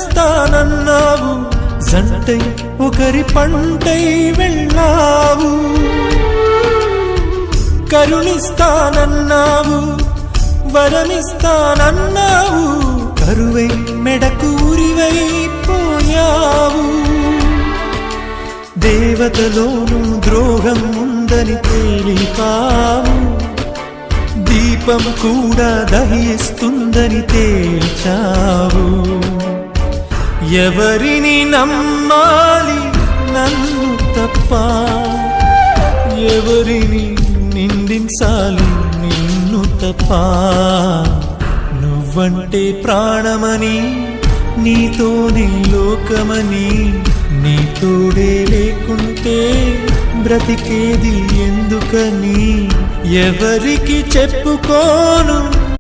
జన్మనిస్తానన్నావు, జంటై ఒకరి పంటై వెళ్ళావు. కరుణిస్తానన్నావు, వరమిస్తానన్నావు, కరువై మెడకూరివైపోయావు. దేవతలోనూ ద్రోహం ఉందని తేలిపావు, దీపం కూడా దహిస్తుందని తేల్చావు. ఎవరిని నమ్మాలి నన్ను తప్ప, ఎవరిని నిందించాలి నిన్ను తప్ప. నువ్వంటే ప్రాణమని, నీతోనే లోకమని, నీ తోడే లేకుంటే బ్రతికేది ఎందుకని ఎవరికి చెప్పుకోను.